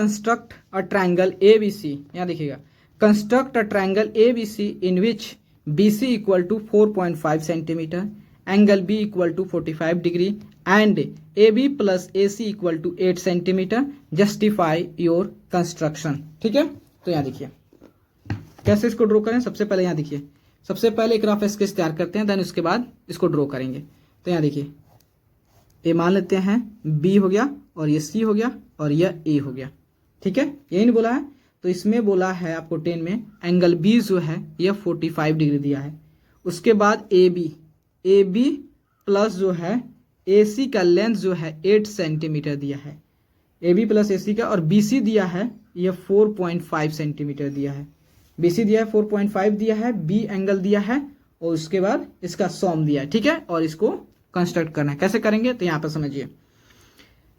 Construct a triangle ABC, यहाँ देखिएगा, construct a triangle ABC in which BC equal to 4.5 centimetre, angle B equal to 45 degree and AB plus AC equal to 8 centimetre, justify your construction. ठीक है, तो यहाँ देखिए कैसे इसको draw करें। सबसे पहले यहाँ देखिए, सबसे पहले एक रफ स्केच तैयार करते हैं, देन उसके बाद इसको ड्रॉ करेंगे। तो यहाँ देखिए, ये मान लेते हैं B हो गया, और ये C हो गया, और यह A हो गया। ठीक है, यही नहीं बोला है, तो इसमें बोला है आपको 10 में एंगल B जो है यह 45 डिग्री दिया है। उसके बाद AB प्लस जो है AC का लेंथ जो है 8 सेंटीमीटर दिया है, AB प्लस AC का, और BC दिया है यह 4.5 सेंटीमीटर दिया है। BC दिया है 4.5 दिया है, B एंगल दिया है, और उसके बाद इसका सॉम दिया है। ठीक है, और इसको कंस्ट्रक्ट करना है। कैसे करेंगे, तो यहाँ पर समझिए,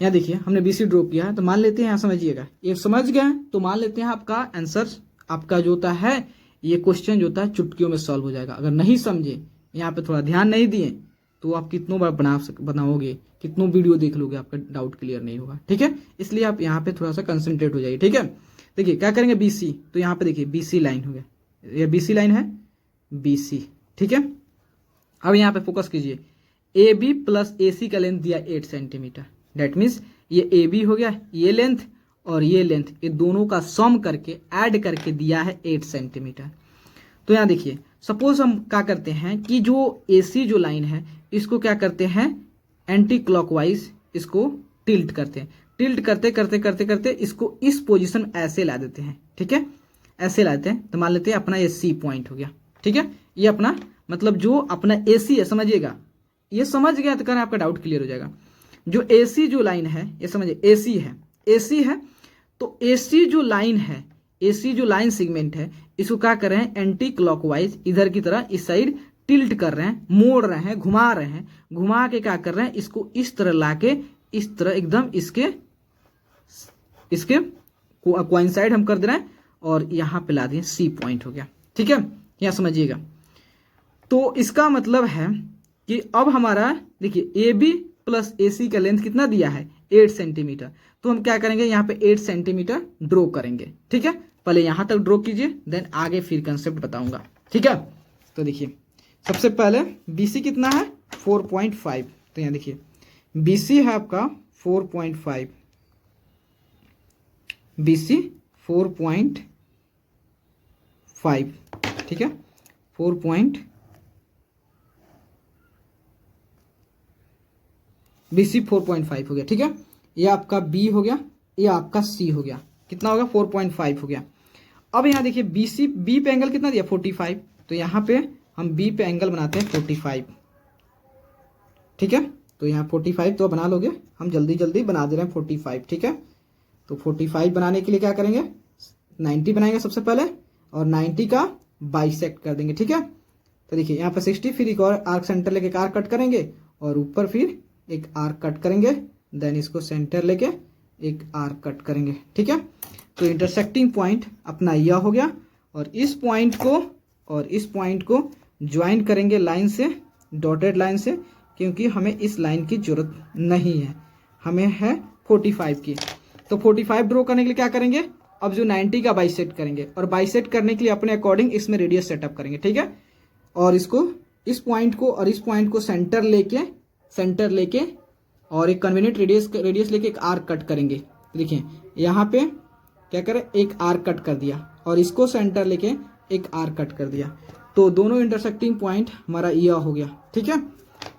यहाँ देखिए हमने BC ड्रॉ किया है, तो मान लेते हैं, यहाँ समझिएगा, ये समझ गए तो मान लेते हैं आपका आंसर, आपका जो होता है ये क्वेश्चन जो होता है चुटकियों में सॉल्व हो जाएगा। अगर नहीं समझे, यहाँ पे थोड़ा ध्यान नहीं दिए, तो आप कितनों बार बनाओगे, कितनों वीडियो देख लोगे, आपका डाउट क्लियर नहीं होगा। ठीक है, इसलिए आप यहाँ पे थोड़ा सा कंसंट्रेट हो जाइए। ठीक है, देखिए क्या करेंगे, BC, तो यहाँ पे देखिए BC लाइन हो गया, ये BC लाइन है, BC। ठीक है, अब यहाँ पे फोकस कीजिए, AB प्लस AC का लेंथ दिया 8 सेंटीमीटर, डेट मीन्स ये AB हो गया, ये लेंथ और ये लेंथ, ये दोनों का सम करके ऐड करके दिया है 8 सेंटीमीटर। तो यहाँ देखिए, सपोज हम क्या करते हैं कि जो AC जो लाइन है इसको क्या करते हैं, एंटी क्लॉकवाइज इसको टिल्ट करते हैं, टिल्ट करते करते करते करते इसको इस पोजीशन ऐसे ला देते हैं। ठीक है, ऐसे लाते हैं, तो मान लेते हैं अपना ये C पॉइंट हो गया। ठीक है, ये अपना मतलब जो अपना AC है, समझिएगा, ये समझ गया तो कहना आपका डाउट क्लियर हो जाएगा। जो AC जो लाइन है, ये समझिए AC है, तो AC जो लाइन है, AC जो लाइन सेगमेंट है, इसको क्या कर रहे हैं, एंटी क्लॉकवाइज इधर की तरह इस साइड टिल्ट कर रहे हैं, मोड़ रहे हैं, घुमा रहे हैं, घुमा के क्या कर रहे हैं, इसको इस तरह लाके इस तरह एकदम इसके कोइंसाइड हम कर दे रहे हैं, और यहां पे ला दिए C पॉइंट हो गया। ठीक है, यहां समझिएगा, तो इसका मतलब है कि अब हमारा देखिए AB प्लस AC का लेंथ कितना दिया है, 8 सेंटीमीटर, तो हम क्या करेंगे, यहाँ पे 8 सेंटीमीटर ड्रॉ करेंगे। ठीक है, पहले यहां तक ड्रॉ कीजिए, देन आगे फिर कंसेप्ट बताऊंगा। ठीक है, तो देखिए सबसे पहले BC कितना है, 4.5, तो यहाँ देखिए BC है आपका 4.5, BC 4.5, ठीक है, 4. BC 4.5 हो गया। ठीक है, ये आपका B हो गया, ये आपका C हो गया, कितना होगा, 4.5 हो गया। अब यहाँ देखिए B पे एंगल कितना दिया, 45, तो यहाँ पे हम B पे एंगल बनाते हैं 45। ठीक है, तो यहाँ 45 तो बना लोगे, हम जल्दी जल्दी बना दे रहे हैं 45। ठीक है, तो 45 बनाने के लिए क्या करेंगे, 90 बनाएंगे सबसे पहले, और 90 का बाइसेक्ट कर देंगे। ठीक है, तो देखिए यहाँ पे 60, फिर एक और आर्क सेंटर लेके एक आर्क कट करेंगे, और ऊपर फिर एक आर्क कट करेंगे, देन इसको सेंटर लेके एक आर्क कट करेंगे। ठीक है, तो इंटरसेक्टिंग पॉइंट अपना यह हो गया, और इस पॉइंट को ज्वाइन करेंगे लाइन से, डॉटेड लाइन से, क्योंकि हमें इस लाइन की जरूरत नहीं है, हमें है 45 की। तो 45 ड्रॉ करने के लिए क्या करेंगे, अब जो 90 का बाइसेक्ट करेंगे, और बाइसेक्ट करने के लिए अपने अकॉर्डिंग इसमें रेडियस सेटअप करेंगे। ठीक है, और इसको इस पॉइंट को और इस पॉइंट को सेंटर लेके और एक कन्वीनियंट रेडियस लेके एक आर्क कट करेंगे। देखिए यहाँ पे क्या करें, एक आर्क कट कर दिया, और इसको सेंटर लेके एक आर्क कट कर दिया, तो दोनों इंटरसेक्टिंग पॉइंट हमारा यह हो गया। ठीक है,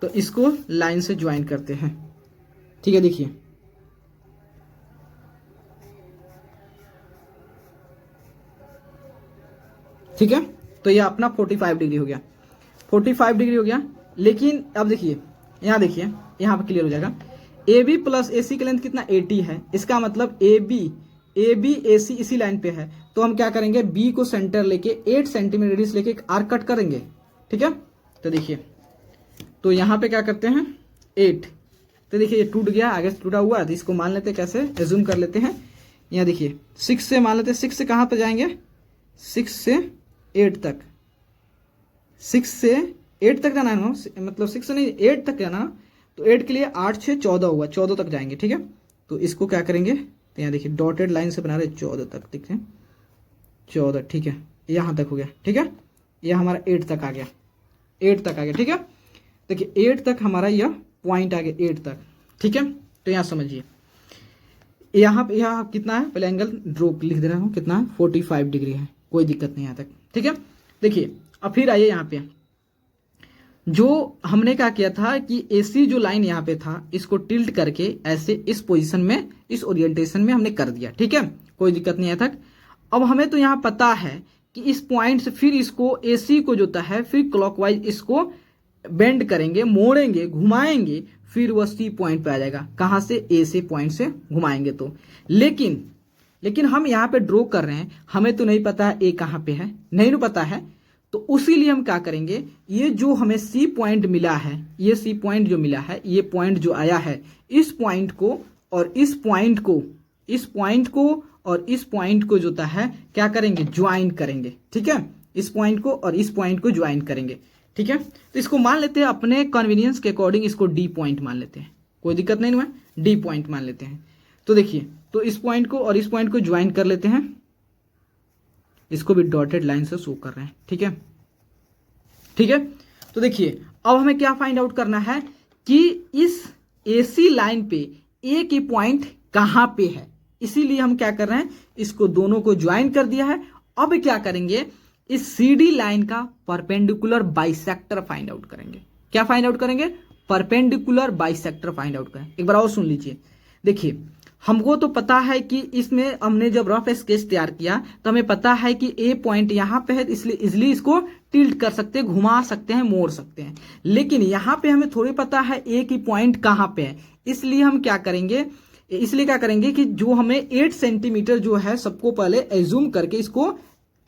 तो इसको लाइन से ज्वाइन करते हैं। ठीक है, देखिए ठीक है, तो यह अपना 45 डिग्री हो गया, 45 डिग्री हो गया। लेकिन अब देखिए यहाँ पे क्लियर हो जाएगा, AB प्लस AC का लेंथ कितना, 80 है, इसका मतलब AB AC इसी लाइन पे है, तो हम क्या करेंगे, B को सेंटर लेके 8 सेंटीमीटर रेडियस लेके एक आर्क कट करेंगे। ठीक है, तो देखिए, तो यहाँ पे क्या करते हैं 8, तो देखिए ये टूट गया, आगे से टूटा हुआ, तो इसको मान लेते हैं, कैसे एज्यूम कर लेते हैं, यहाँ देखिए 6 से मान लेते हैं, 6 से कहाँ पे जाएंगे, 6 से 8 तक, 6 से 8 तक जाना है ना, मतलब 6 से नहीं 8 तक जाना, तो 8 के लिए 8 6 14 हुआ, 14 तक जाएंगे। ठीक है, तो इसको क्या करेंगे, तो यहाँ देखिए डॉटेड लाइन से बना रहे 14 तक, ठीक है 14, ठीक है यहाँ तक हो गया, ठीक है यह हमारा 8 तक आ गया, 8 तक आ गया, ठीक है देखिए 8 तक हमारा यह पॉइंट आ गया 8 तक, ठीक है। तो यहाँ समझिए यहाँ कितना है, पहले एंगल ड्रॉ लिख दे रहा हूँ, कितना है 45 डिग्री है, कोई दिक्कत नहीं यहाँ तक, ठीक है। देखिए अब फिर आइए यहाँ पे, जो हमने क्या किया था कि AC जो लाइन यहाँ पे था इसको टिल्ट करके ऐसे इस पोजीशन में, इस ओरिएंटेशन में हमने कर दिया, ठीक है कोई दिक्कत नहीं है तक। अब हमें तो यहाँ पता है कि इस पॉइंट से फिर इसको AC को जो होता है फिर क्लॉकवाइज इसको बेंड करेंगे, मोड़ेंगे, घुमाएंगे, फिर वह C पॉइंट पे आ जाएगा। कहाँ से? A से पॉइंट से घुमाएंगे तो। लेकिन हम यहाँ पे ड्रॉ कर रहे हैं, हमें तो नहीं पता है A कहाँ पे है, नहीं ना पता है, तो उसीलिए हम क्या करेंगे, ये जो हमें C पॉइंट मिला है, ये C पॉइंट जो मिला है, ये पॉइंट जो आया है, इस पॉइंट को और इस पॉइंट को, इस पॉइंट को और इस पॉइंट को जो होता है क्या करेंगे, ज्वाइन करेंगे, ठीक है इस पॉइंट को और इस पॉइंट को ज्वाइन करेंगे, ठीक है। तो इसको मान लेते हैं अपने कन्वीनियंस के अकॉर्डिंग, इसको D पॉइंट मान लेते हैं, कोई दिक्कत नहीं है, D पॉइंट मान लेते हैं। तो देखिए तो इस पॉइंट को और इस पॉइंट को ज्वाइन कर लेते हैं, इसको भी डॉटेड लाइन से शो कर रहे हैं, ठीक है ठीक है। तो देखिए अब हमें क्या फाइंड आउट करना है कि इस AC लाइन पे A की पॉइंट कहां पे है, इसीलिए हम क्या कर रहे हैं, इसको दोनों को ज्वाइन कर दिया है। अब क्या करेंगे, इस CD लाइन का परपेंडिकुलर बाइसेक्टर फाइंड आउट करेंगे। क्या फाइंड आउट करेंगे? परपेंडिकुलर बाइसेक्टर फाइंड आउट करें। एक बार और सुन लीजिए, देखिए हमको तो पता है कि इसमें हमने जब रफ स्केच तैयार किया तो हमें पता है कि A पॉइंट यहाँ पे है, इसलिए इजिली इसको टिल्ट कर सकते हैं, घुमा सकते हैं, मोड़ सकते हैं। लेकिन यहाँ पे हमें थोड़ी पता है A की पॉइंट कहाँ पे है, इसलिए हम क्या करेंगे, कि जो हमें 8 सेंटीमीटर जो है सबको पहले एज्यूम करके इसको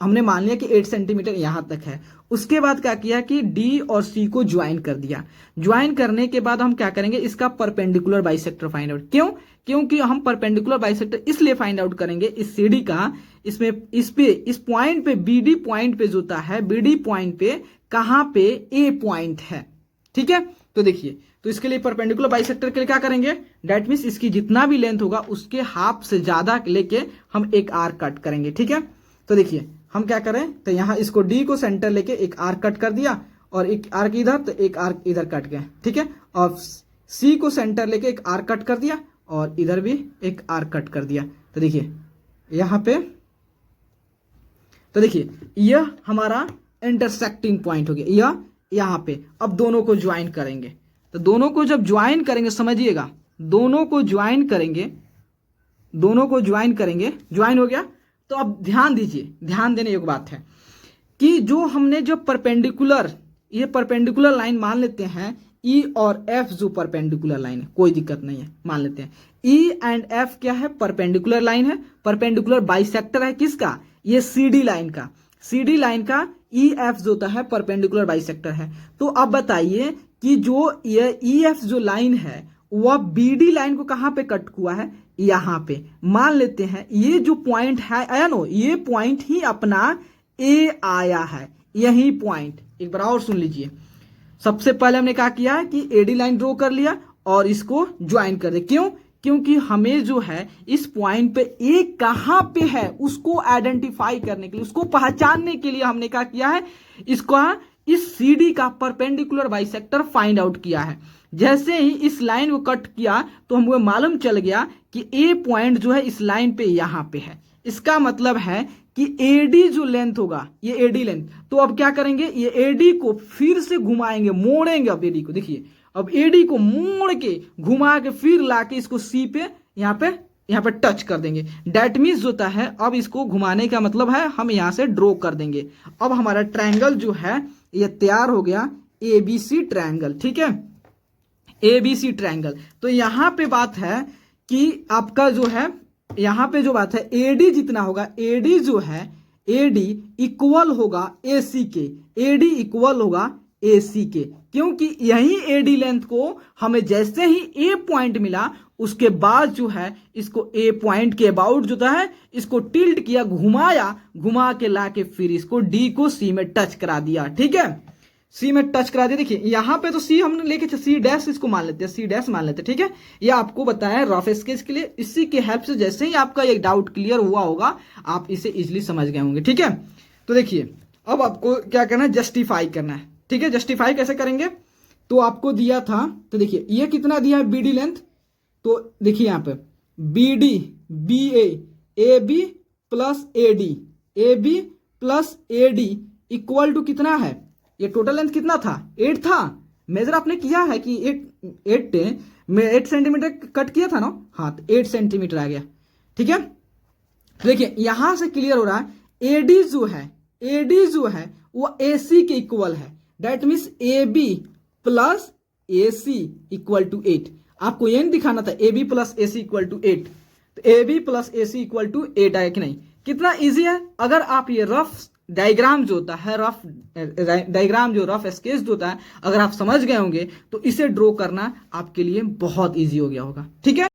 हमने मान लिया कि 8 सेंटीमीटर यहां तक है। उसके बाद क्या किया कि D और C को ज्वाइन कर दिया। ज्वाइन करने के बाद हम क्या करेंगे, इसका परपेंडिकुलर बाइसेक्टर फाइंड आउट। क्यों? क्योंकि हम परपेंडिकुलर बाइसेक्टर इसलिए फाइंड आउट करेंगे इस CD का, इस पॉइंट पे BD पॉइंट पे जो होता है, BD पॉइंट पे कहां पे A पॉइंट है, ठीक है। तो देखिए तो इसके लिए परपेंडिकुलर बाइसेक्टर के लिए क्या करेंगे, डेट मीन्स इसकी जितना भी लेंथ होगा उसके हाफ से ज्यादा लेके हम एक आर्क कट करेंगे, ठीक है। तो देखिए हम क्या करें, तो यहां इसको D को सेंटर लेके एक आर्क कट कर दिया और एक आर्क इधर, तो एक आर्क इधर कट गया, ठीक है। और C को सेंटर लेके एक आर्क कट कर दिया और इधर भी एक आर्क कट कर दिया। तो देखिए यहां पे, तो देखिए यह हमारा इंटरसेक्टिंग पॉइंट हो गया, यह यहां पे। अब दोनों को ज्वाइन करेंगे, तो दोनों को जब ज्वाइन करेंगे, समझिएगा दोनों को ज्वाइन करेंगे, ज्वाइन हो गया। तो अब ध्यान दीजिए, ध्यान देने योग्य बात है कि जो हमने जो परपेंडिकुलर, ये परपेंडिकुलर लाइन मान लेते हैं, E और F जो परपेंडिकुलर लाइन है, कोई दिक्कत नहीं है, मान लेते हैं E एंड F क्या है, परपेंडिकुलर लाइन है, परपेंडिकुलर बाइसेक्टर है किसका, ये CD लाइन का, CD लाइन का EF जो होता है परपेंडिकुलर बाइसेक्टर है। तो अब बताइए कि जो ये EF जो लाइन है वह BD लाइन को कहां पे कट हुआ है, यहां पे। मान लेते हैं ये जो पॉइंट है आया नो, ये पॉइंट ही अपना A आया है, यही पॉइंट। एक बार और सुन लीजिए, सबसे पहले हमने क्या किया कि AD लाइन ड्रॉ कर लिया और इसको ज्वाइन कर दिया। क्यों? क्योंकि हमें जो है इस पॉइंट पे A कहां पे है उसको आइडेंटिफाई करने के लिए, उसको पहचानने के लिए हमने क्या किया है, इस CD का परपेंडिकुलर बाइसेक्टर फाइंड आउट किया है। जैसे ही इस लाइन को कट किया तो हमको मालूम चल गया कि A पॉइंट जो है इस लाइन पे यहां पे है। इसका मतलब है कि AD जो लेंथ होगा, ये AD लेंथ, तो अब क्या करेंगे, ये AD को फिर से घुमाएंगे, मोड़ेंगे। अब AD को देखिए, अब AD को मोड़ के घुमा के फिर लाके इसको C पे यहाँ पे टच कर देंगे। डेट मीन्स होता है, अब इसको घुमाने का मतलब है हम यहां से ड्रॉ कर देंगे। अब हमारा ट्रायंगल जो है ये तैयार हो गया, ABC ट्रायंगल, ठीक है, ABC ट्रायंगल। तो यहां पे बात है कि आपका जो है, यहां पे जो बात है AD जितना होगा, AD जो है AD इक्वल होगा AC के, AD इक्वल होगा AC के, क्योंकि यही AD लेंथ को हमें जैसे ही A पॉइंट मिला उसके बाद जो है इसको A पॉइंट के अबाउट जो है इसको टिल्ट किया, घुमाया, घुमा के लाके फिर इसको D को C में टच करा दिया, ठीक है। सी में टच करा दिया। देखिए यहाँ पे तो सी हमने लेके सी डैश इसको मान लेते हैं, सी डैश मान लेते हैं, ठीक है। ये आपको बताया रफ स्केच के लिए। इसी के हेल्प से जैसे ही आपका एक डाउट क्लियर हुआ होगा आप इसे इजिली समझ गए होंगे, ठीक है। तो देखिए अब आपको क्या करना है, जस्टिफाई करना है, ठीक है। जस्टिफाई कैसे करेंगे, तो आपको दिया था, तो देखिए ये कितना दिया है बीडी लेंथ, तो देखिए यहाँ पे BD B A B plus A B plus A D equal to कितना है, ये टोटल लेंथ कितना था 8 था। मेजर आपने किया है कि 8 सेंटीमीटर कट किया था ना, हाँ तो 8 सेंटीमीटर आ गया, ठीक है। देखिए यहां से क्लियर हो रहा है एडी जो है वो AC के इक्वल है, that means AB plus AC equal to 8। आपको ये नहीं दिखाना था AB plus AC equal to 8, तो AB plus AC equal to 8 आया कि नहीं। कितना इजी है, अगर आप ये रफ डायग्राम जो होता है, रफ डायग्राम जो रफ स्केच जो होता है, अगर आप समझ गए होंगे तो इसे ड्रॉ करना आपके लिए बहुत इजी हो गया होगा, ठीक है।